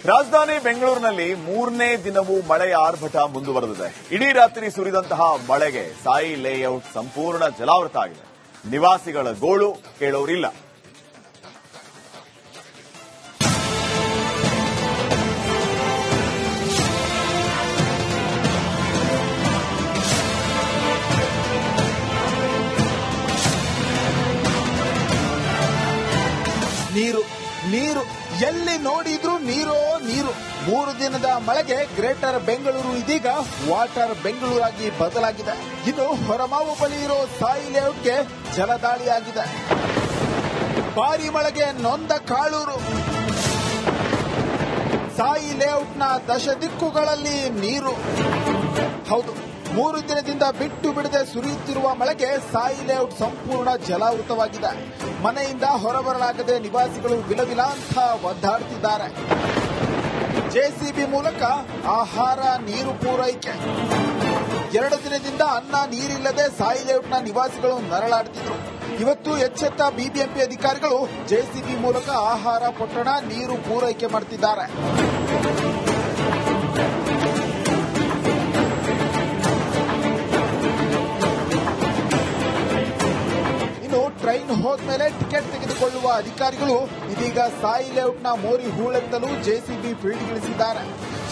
ರಾಜಧಾನಿ ಬೆಂಗಳೂರಿನಲ್ಲಿ ಮೂರನೇ ದಿನವೂ ಮಳೆಯ ಆರ್ಭಟ ಮುಂದುವರೆದಿದೆ. ಇಡೀ ರಾತ್ರಿ ಸುರಿದಂತಹ ಮಳೆಗೆ ಸಾಯಿ ಲೇಔಟ್ ಸಂಪೂರ್ಣ ಜಲಾವೃತ ಆಗಿದೆ. ನಿವಾಸಿಗಳ ಗೋಳು ಕೇಳೋರಿಲ್ಲ. ನೀರು ಎಲ್ಲಿ ನೋಡಿದ್ರೂ ನೀರೋ ನೀರು. 3 ದಿನದ ಮಳೆಗೆ ಗ್ರೇಟರ್ ಬೆಂಗಳೂರು ಇದೀಗ ವಾಟರ್ ಬೆಂಗಳೂರಾಗಿ ಬದಲಾಗಿದೆ. ಇನ್ನು ಹೊರಮಾವು ಬಳಿ ಇರೋ ಸಾಯಿ ಲೇಔಟ್ಗೆ ಜಲದಾಳಿಯಾಗಿದೆ. ಭಾರಿ ಮಳೆಗೆ ನೊಂದ ಕಾಳೂರು. ಸಾಯಿ ಲೇಔಟ್ನ ದಶ ದಿಕ್ಕುಗಳಲ್ಲಿ ನೀರು. ಹೌದು, 3 ದಿನದಿಂದ ಬಿಟ್ಟು ಬಿಡದೆ ಸುರಿಯುತ್ತಿರುವ ಮಳೆಗೆ ಸಾಯಿ ಲೇಔಟ್ ಸಂಪೂರ್ಣ ಜಲಾವೃತವಾಗಿದೆ. ಮನೆಯಿಂದ ಹೊರಬರಲಾಗದೆ ನಿವಾಸಿಗಳು ವಿಲವಿಲ ಅಂತ ಒದ್ದಾಡುತ್ತಿದ್ದಾರೆ. ಜೆಸಿಬಿ ಮೂಲಕ ಆಹಾರ ನೀರು ಪೂರೈಕೆ. 2 ದಿನದಿಂದ ಅನ್ನ ನೀರಿಲ್ಲದೆ ಸಾಯಿ ಲೇಔಟ್ನ ನಿವಾಸಿಗಳು ನರಳಾಡುತ್ತಿದ್ದರು. ಇವತ್ತು ಎಚ್ಚೆತ್ತ ಬಿಬಿಎಂಪಿ ಅಧಿಕಾರಿಗಳು ಜೆಸಿಬಿ ಮೂಲಕ ಆಹಾರ ಪೊಟ್ಟಣ ನೀರು ಪೂರೈಕೆ ಮಾಡುತ್ತಿದ್ದಾರೆ. ಟ್ರೈನ್ ಹೋದ್ಮೇಲೆ ಟಿಕೆಟ್ ತೆಗೆದುಕೊಳ್ಳುವ ಅಧಿಕಾರಿಗಳು ಇದೀಗ ಸಾಯಿ ಲೇಔಟ್ನ ಮೋರಿ ಹೂಳೆತ್ತಲು ಜೆಸಿಬಿ ಫೀಲ್ಡ್ಗಿಳಿಸಿದ್ದಾರೆ.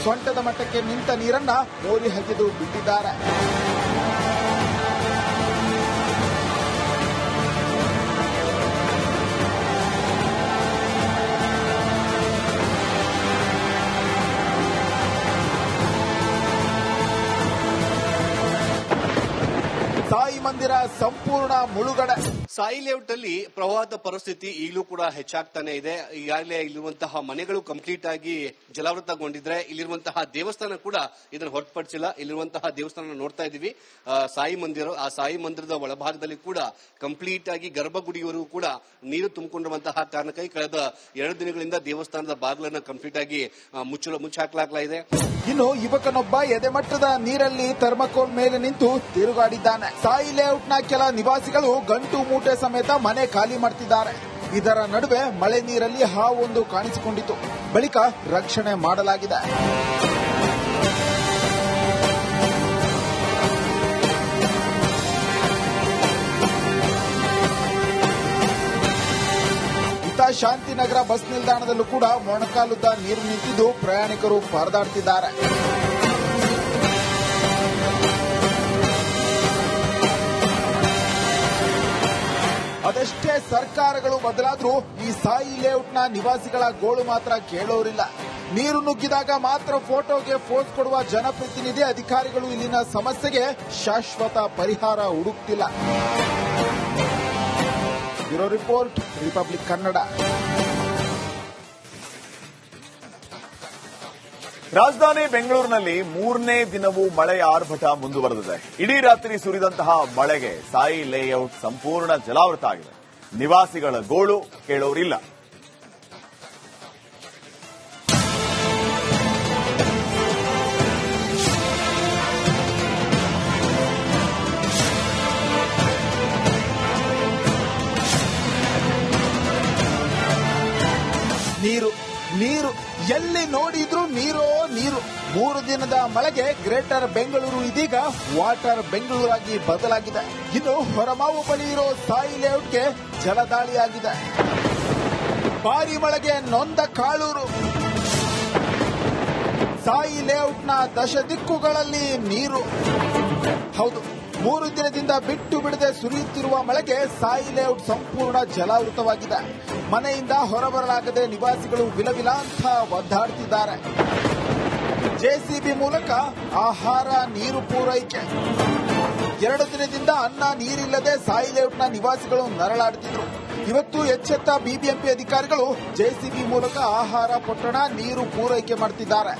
ಸೊಂಟದ ಮಟ್ಟಕ್ಕೆ ನಿಂತ ನೀರನ್ನ ಮೋರಿ ಹಗೆದು ಬಿಟ್ಟಿದ್ದಾರೆ. ಸಾಯಿ ಮಂದಿರ ಸಂಪೂರ್ಣ ಮುಳುಗಡೆ. ಸಾಯಿ ಲೇಔಟ್ ಅಲ್ಲಿ ಪ್ರವಾಹದ ಪರಿಸ್ಥಿತಿ ಈಗಲೂ ಕೂಡ ಹೆಚ್ಚಾಗ್ತಾನೆ ಇದೆ. ಈಗಾಗಲೇ ಇಲ್ಲಿರುವಂತಹ ಮನೆಗಳು ಕಂಪ್ಲೀಟ್ ಆಗಿ ಜಲಾವೃತಗೊಂಡಿದ್ರೆ ಇಲ್ಲಿರುವಂತಹ ದೇವಸ್ಥಾನ ಕೂಡ ಇದನ್ನು ಹೊರತುಪಡಿಸಿಲ್ಲ. ಇಲ್ಲಿರುವಂತಹ ದೇವಸ್ಥಾನ ನೋಡ್ತಾ ಇದೀವಿ, ಸಾಯಿ ಮಂದಿರ. ಆ ಸಾಯಿ ಮಂದಿರದ ಒಳಭಾಗದಲ್ಲಿ ಕೂಡ ಕಂಪ್ಲೀಟ್ ಆಗಿ ಗರ್ಭಗುಡಿಯವರೆಗೂ ಕೂಡ ನೀರು ತುಂಬಿಕೊಂಡಿರುವಂತಹ ಕಾರಣಕ್ಕಾಗಿ ಕಳೆದ 2 ದಿನಗಳಿಂದ ದೇವಸ್ಥಾನದ ಬಾಗಿಲನ್ನು ಕಂಪ್ಲೀಟ್ ಆಗಿ ಮುಚ್ಚಾಕಲಾಗಿದೆ. ಇನ್ನು ಯುವಕನೊಬ್ಬ ಎದೆಮಟ್ಟದ ನೀರಲ್ಲಿ ಥರ್ಮಕೋಲ್ ಮೇಲೆ ನಿಂತು ತಿರುಗಾಡಿದ್ದಾನೆ. ಸಾಯಿ ಲೇಔಟ್ನ ಕೆಲ ನಿವಾಸಿಗಳು ಗಂಟು ಮೂಟೆ ಸಮೇತ ಮನೆ ಖಾಲಿ ಮಾಡುತ್ತಿದ್ದಾರೆ. ಇದರ ನಡುವೆ ಮಳೆ ನೀರಲ್ಲಿ ಹಾವೊಂದು ಕಾಣಿಸಿಕೊಂಡಿತು. ಬಳಿಕ ರಕ್ಷಣೆ ಮಾಡಲಾಗಿದೆ. ಇತ್ತ ಶಾಂತಿನಗರ ಬಸ್ ನಿಲ್ದಾಣದಲ್ಲೂ ಕೂಡ ಮೊಣಕಾಲುದ್ದ ನೀರು ನಿಂತಿದ್ದು ಪ್ರಯಾಣಿಕರು ಪರದಾಡುತ್ತಿದ್ದಾರೆ. ಅದೆಷ್ಟೇ ಸರ್ಕಾರಗಳು ಬದಲಾದರೂ ಈ ಸಾಯಿ ಲೇಔಟ್ನ ನಿವಾಸಿಗಳ ಗೋಳು ಮಾತ್ರ ಕೇಳೋರಿಲ್ಲ. ನೀರು ನುಗ್ಗಿದಾಗ ಮಾತ್ರ ಫೋಟೋಗೆ ಪೋಸ್ ಕೊಡುವ ಜನಪ್ರತಿನಿಧಿ ಅಧಿಕಾರಿಗಳು ಇಲ್ಲಿನ ಸಮಸ್ಯೆಗೆ ಶಾಶ್ವತ ಪರಿಹಾರ ಹುಡುಕ್ತಿಲ್ಲ. Bureau report, republic Kannada. ರಾಜಧಾನಿ ಬೆಂಗಳೂರಿನಲ್ಲಿ ಮೂರನೇ ದಿನವೂ ಮಳೆಯ ಆರ್ಭಟ ಮುಂದುವರೆದಿದೆ. ಇಡೀ ರಾತ್ರಿ ಸುರಿದಂತಹ ಮಳೆಗೆ ಸಾಯಿ ಲೇಔಟ್ ಸಂಪೂರ್ಣ ಜಲಾವೃತ ಆಗಿದೆ. ನಿವಾಸಿಗಳ ಗೋಳು ಕೇಳೋರಿಲ್ಲ. ನೀರು ಎಲ್ಲಿ ನೋಡಿದ್ರೂ ನೀರೋ ನೀರು. 3 ದಿನದ ಮಳೆಗೆ ಗ್ರೇಟರ್ ಬೆಂಗಳೂರು ಇದೀಗ ವಾಟರ್ ಬೆಂಗಳೂರಾಗಿ ಬದಲಾಗಿದೆ. ಇನ್ನು ಹೊರಮಾವು ಬಳಿ ಇರೋ ಸಾಯಿ ಲೇಔಟ್ಗೆ ಜಲದಾಳಿಯಾಗಿದೆ. ಭಾರಿ ಮಳೆಗೆ ನೊಂದ ಕಾಳೂರು. ಸಾಯಿ ಲೇಔಟ್ನ ದಶ ದಿಕ್ಕುಗಳಲ್ಲಿ ನೀರು. ಹೌದು, 3 ದಿನದಿಂದ ಬಿಟ್ಟು ಬಿಡದೆ ಸುರಿಯುತ್ತಿರುವ ಮಳೆಗೆ ಸಾಯಿ ಲೇಔಟ್ ಸಂಪೂರ್ಣ ಜಲಾವೃತವಾಗಿದೆ. ಮನೆಯಿಂದ ಹೊರಬರಲಾಗದೆ ನಿವಾಸಿಗಳು ವಿಲವಿಲ ಅಂತ ಒದ್ದಾಡುತ್ತಿದ್ದಾರೆ. ಜೆಸಿಬಿ ಮೂಲಕ ಆಹಾರ ನೀರು ಪೂರೈಕೆ. 2 ದಿನದಿಂದ ಅನ್ನ ನೀರಿಲ್ಲದೆ ಸಾಯಿ ಲೇಔಟ್ನ ನಿವಾಸಿಗಳು ನರಳಾಡುತ್ತಿದ್ದರು. ಇವತ್ತು ಎಚ್ಚೆತ್ತ ಬಿಬಿಎಂಪಿ ಅಧಿಕಾರಿಗಳು ಜೆಸಿಬಿ ಮೂಲಕ ಆಹಾರ ಪೊಟ್ಟಣ ನೀರು ಪೂರೈಕೆ ಮಾಡುತ್ತಿದ್ದಾರೆ.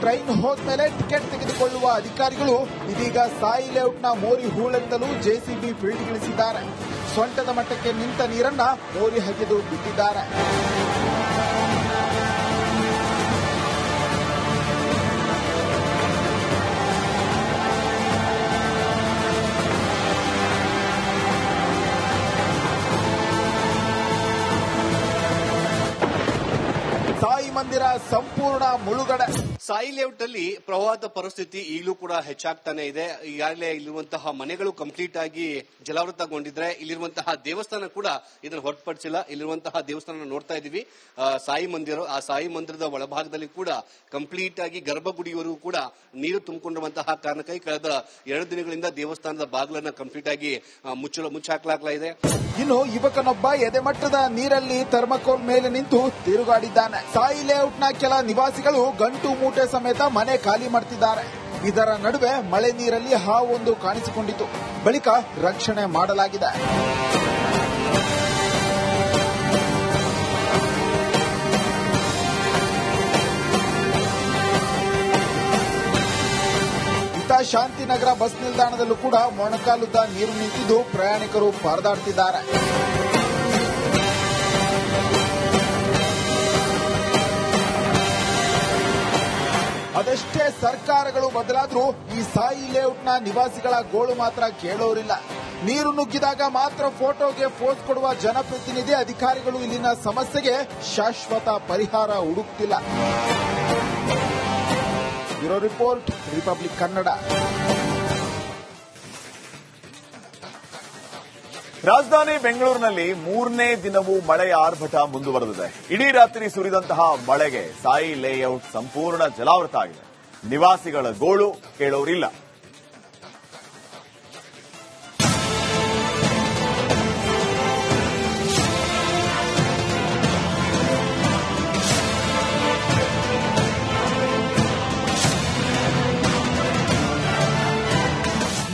ಟ್ರೈನ್ ಹೋದ್ಮೇಲೆ ಟಿಕೆಟ್ ತೆಗೆದುಕೊಳ್ಳುವ ಅಧಿಕಾರಿಗಳು ಇದೀಗ ಸಾಯಿ ಲೇಔಟ್ನ ಮೋರಿ ಹೂಳೆತ್ತಲು ಜೆಸಿಬಿ ಫೀಲ್ಡ್ಗಿಳಿಸಿದ್ದಾರೆ. ಸೊಂಟದ ಮಟ್ಟಕ್ಕೆ ನಿಂತ ನೀರನ್ನ ಮೋರಿ ಹಗೆದು ಬಿಟ್ಟಿದ್ದಾರೆ. ಸಂಪೂರ್ಣ ಮುಳುಗಡೆ. ಸಾಯಿ ಲೇಔಟ್ ಅಲ್ಲಿ ಪ್ರವಾಹದ ಪರಿಸ್ಥಿತಿ ಈಗಲೂ ಕೂಡ ಹೆಚ್ಚಾಗ್ತಾನೆ ಇದೆ. ಈಗಾಗಲೇ ಇಲ್ಲಿರುವಂತಹ ಮನೆಗಳು ಕಂಪ್ಲೀಟ್ ಆಗಿ ಜಲಾವೃತಗೊಂಡಿದ್ರೆ ಇಲ್ಲಿರುವಂತಹ ದೇವಸ್ಥಾನ ಕೂಡ ಇದನ್ನು ಹೊರತುಪಡಿಸಿಲ್ಲ. ಇಲ್ಲಿರುವಂತಹ ದೇವಸ್ಥಾನ ನೋಡ್ತಾ ಇದೀವಿ, ಸಾಯಿ ಮಂದಿರ. ಆ ಸಾಯಿ ಮಂದಿರದ ಒಳಭಾಗದಲ್ಲಿ ಕೂಡ ಕಂಪ್ಲೀಟ್ ಆಗಿ ಗರ್ಭಗುಡಿಯವರೆಗೂ ಕೂಡ ನೀರು ತುಂಬಿಕೊಂಡಿರುವಂತಹ ಕಾರಣಕ್ಕಾಗಿ ಕಳೆದ 2 ದಿನಗಳಿಂದ ದೇವಸ್ಥಾನದ ಬಾಗಿಲನ್ನ ಕಂಪ್ಲೀಟ್ ಆಗಿ ಮುಚ್ಚಾಕಲಾಗಿದೆ. ಇನ್ನು ಯುವಕನೊಬ್ಬ ಎದೆಮಟ್ಟದ ನೀರಲ್ಲಿ ಥರ್ಮಕೋಲ್ ಮೇಲೆ ನಿಂತು ತಿರುಗಾಡಿದ್ದಾನೆ. ಸಾಯಿ ಲೇಔಟ್ನ ಕೆಲ ನಿವಾಸಿಗಳು ಗಂಟು ಮೂಟೆ ಸಮೇತ ಮನೆ ಖಾಲಿ ಮಾಡ್ತಿದ್ದಾರೆ. ಇದರ ನಡುವೆ ಮಳೆ ನೀರಲ್ಲಿ ಹಾವೊಂದು ಕಾಣಿಸಿಕೊಂಡಿತು. ಬಳಿಕ ರಕ್ಷಣೆ ಮಾಡಲಾಗಿದೆ. ಶಾಂತಿನಗರ ಬಸ್ ನಿಲ್ದಾಣದಲ್ಲೂ ಕೂಡ ಮೊಣಕಾಲುದ್ದ ನೀರು ನಿಂತಿದ್ದು ಪ್ರಯಾಣಿಕರು ಪರದಾಡ್ತಿದ್ದಾರೆ. ಅದೆಷ್ಟೇ ಸರ್ಕಾರಗಳು ಬದಲಾದರೂ ಈ ಸಾಯಿ ಲೇಔಟ್ನ ನಿವಾಸಿಗಳ ಗೋಳು ಮಾತ್ರ ಕೇಳೋರಿಲ್ಲ. ನೀರು ನುಗ್ಗಿದಾಗ ಮಾತ್ರ ಫೋಟೋಗೆ ಪೋಸ್ ಕೊಡುವ ಜನಪ್ರತಿನಿಧಿ ಅಧಿಕಾರಿಗಳು ಇಲ್ಲಿನ ಸಮಸ್ಯೆಗೆ ಶಾಶ್ವತ ಪರಿಹಾರ ಹುಡುಕ್ತಿಲ್ಲ. Bureau report, republic Kannada. ರಾಜಧಾನಿ ಬೆಂಗಳೂರಿನಲ್ಲಿ 3ನೇ ದಿನವೂ ಮಳೆಯ ಆರ್ಭಟ ಮುಂದುವರೆದಿದೆ. ಇಡೀ ರಾತ್ರಿ ಸುರಿದಂತಹ ಮಳೆಗೆ ಸಾಯಿ ಲೇಔಟ್ ಸಂಪೂರ್ಣ ಜಲಾವೃತ ಆಗಿದೆ. ನಿವಾಸಿಗಳ ಗೋಳು ಕೇಳೋರಿಲ್ಲ.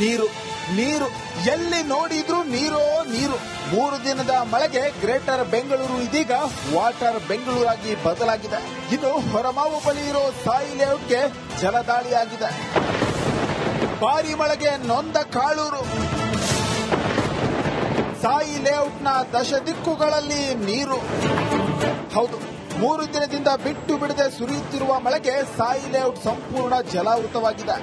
ನೀರು ನೀರು ಎಲ್ಲಿ ನೋಡಿದ್ರೂ ನೀರೋ ನೀರು. 3 ದಿನದ ಮಳೆಗೆ ಗ್ರೇಟರ್ ಬೆಂಗಳೂರು ಇದೀಗ ವಾಟರ್ ಬೆಂಗಳೂರಾಗಿ ಬದಲಾಗಿದೆ. ಇನ್ನು ಹೊರಮಾವು ಬಳಿ ಇರೋ ಸಾಯಿ ಲೇಔಟ್ಗೆ ಜಲದಾಳಿಯಾಗಿದೆ. ಭಾರಿ ಮಳೆಗೆ ನೊಂದ ಕಾಳೂರು. ಸಾಯಿ ಲೇಔಟ್ನ ದಶದಿಕ್ಕುಗಳಲ್ಲಿ ನೀರು. ಹೌದು, 3 ದಿನದಿಂದ ಬಿಟ್ಟು ಬಿಡದೆ ಸುರಿಯುತ್ತಿರುವ ಮಳೆಗೆ ಸಾಯಿ ಲೇಔಟ್ ಸಂಪೂರ್ಣ ಜಲಾವೃತವಾಗಿದೆ.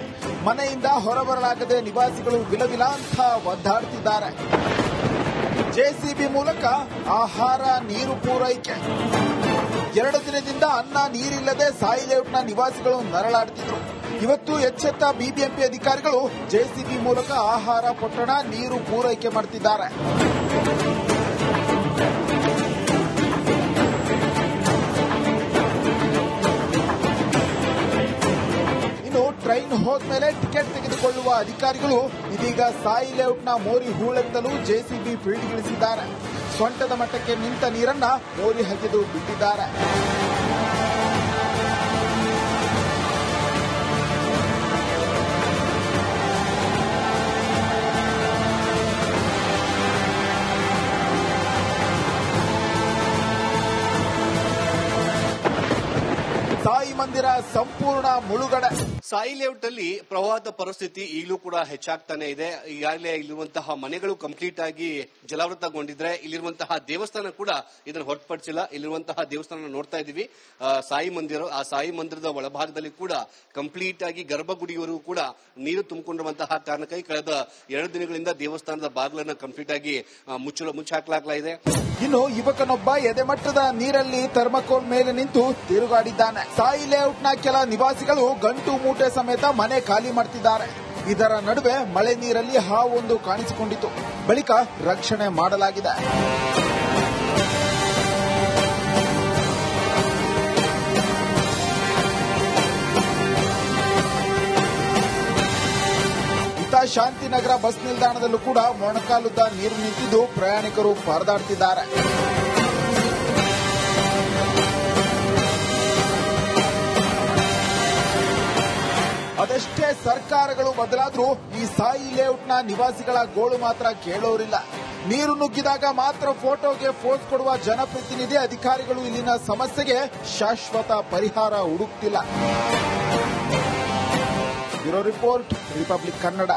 ಮನೆಯಿಂದ ಹೊರಬರಲಾಗದೆ ನಿವಾಸಿಗಳು ವಿಲವಿಲ ಅಂತ ಒದ್ದಾಡ್ತಿದ್ದಾರೆ. ಜೆಸಿಬಿ ಮೂಲಕ ಆಹಾರ ನೀರು ಪೂರೈಕೆ. 2 ದಿನದಿಂದ ಅನ್ನ ನೀರಿಲ್ಲದೆ ಸಾಯಿ ಲೇಔಟ್ನ ನಿವಾಸಿಗಳು ನರಳಾಡ್ತಿದ್ರು. ಇವತ್ತು ಎಚ್ಚೆತ್ತ ಬಿಬಿಎಂಪಿ ಅಧಿಕಾರಿಗಳು ಜೆಸಿಬಿ ಮೂಲಕ ಆಹಾರ ಪೊಟ್ಟಣ ನೀರು ಪೂರೈಕೆ ಮಾಡ್ತಿದ್ದಾರೆ. ಟ್ರೈನ್ ಹೋದ್ಮೇಲೆ ಟಿಕೆಟ್ ತೆಗೆದುಕೊಳ್ಳುವ ಅಧಿಕಾರಿಗಳು ಇದೀಗ ಸಾಯಿ ಲೇಔಟ್ನ ಮೋರಿ ಹೂಳೆತ್ತಲು ಜೆಸಿಬಿ ಫೀಲ್ಡ್ಗಿಳಿಸಿದ್ದಾರೆ. ಸೊಂಟದ ಮಟ್ಟಕ್ಕೆ ನಿಂತ ನೀರನ್ನ ಮೋರಿ ಹಗೆದು ಬಿಟ್ಟಿದ್ದಾರೆ. ಸಾಯಿ ಮಂದಿರ ಸಂಪೂರ್ಣ ಮುಳುಗಡೆ. ಸಾಯಿ ಲೇಔಟ್ ಅಲ್ಲಿ ಪ್ರವಾಹದ ಪರಿಸ್ಥಿತಿ ಈಗಲೂ ಕೂಡ ಹೆಚ್ಚಾಗ್ತಾನೆ ಇದೆ. ಈಗಾಗಲೇ ಇಲ್ಲಿರುವಂತಹ ಮನೆಗಳು ಕಂಪ್ಲೀಟ್ ಆಗಿ ಜಲಾವೃತಗೊಂಡಿದ್ರೆ ಇಲ್ಲಿರುವಂತಹ ದೇವಸ್ಥಾನ ಕೂಡ ಇದನ್ನು ಹೊರತುಪಡಿಸಿಲ್ಲ. ಇಲ್ಲಿರುವಂತಹ ದೇವಸ್ಥಾನ ನೋಡ್ತಾ ಇದೀವಿ, ಸಾಯಿ ಮಂದಿರ. ಆ ಸಾಯಿ ಮಂದಿರದ ಒಳಭಾಗದಲ್ಲಿ ಕೂಡ ಕಂಪ್ಲೀಟ್ ಆಗಿ ಗರ್ಭಗುಡಿಯವರೆಗೂ ಕೂಡ ನೀರು ತುಂಬಿಕೊಂಡಿರುವಂತಹ ಕಾರಣಕ್ಕಾಗಿ ಕಳೆದ 2 ದಿನಗಳಿಂದ ದೇವಸ್ಥಾನದ ಬಾಗಿಲನ್ನ ಕಂಪ್ಲೀಟ್ ಆಗಿ ಮುಚ್ಚಾಕಲಾಗಿದೆ. ಇನ್ನು ಯುವಕನೊಬ್ಬ ಎದೆಮಟ್ಟದ ನೀರಲ್ಲಿ ಥರ್ಮಕೋಲ್ ಮೇಲೆ ನಿಂತು ತಿರುಗಾಡಿದ್ದಾನೆ. ಸಾಯಿ ಲೇಔಟ್ನ ಕೆಲ ನಿವಾಸಿಗಳು ಗಂಟು ಮೂಟೆ ಸಮೇತ ಮನೆ ಖಾಲಿ ಮಾಡ್ತಿದ್ದಾರೆ. ಇದರ ನಡುವೆ ಮಳೆ ನೀರಲ್ಲಿ ಹಾವೊಂದು ಕಾಣಿಸಿಕೊಂಡಿತು. ಬಳಿಕ ರಕ್ಷಣೆ ಮಾಡಲಾಗಿದೆ. ಶಾಂತಿನಗರ ಬಸ್ ನಿಲ್ದಾಣದಲ್ಲೂ ಕೂಡ ಮೊಣಕಾಲುದ್ದ ನೀರು ನಿಂತಿದ್ದು ಪ್ರಯಾಣಿಕರು ಪರದಾಡ್ತಿದ್ದಾರೆ. ಅದೆಷ್ಟೇ ಸರ್ಕಾರಗಳು ಬದಲಾದರೂ ಈ ಸಾಯಿ ಲೇಔಟ್ನ ನಿವಾಸಿಗಳ ಗೋಳು ಮಾತ್ರ ಕೇಳೋರಿಲ್ಲ. ನೀರು ನುಗ್ಗಿದಾಗ ಮಾತ್ರ ಫೋಟೋಗೆ ಪೋಸ್ ಕೊಡುವ ಜನಪ್ರತಿನಿಧಿ ಅಧಿಕಾರಿಗಳು ಇಲ್ಲಿನ ಸಮಸ್ಯೆಗೆ ಶಾಶ್ವತ ಪರಿಹಾರ ಹುಡುಕ್ತಿಲ್ಲ. Bureau report, republic Kannada.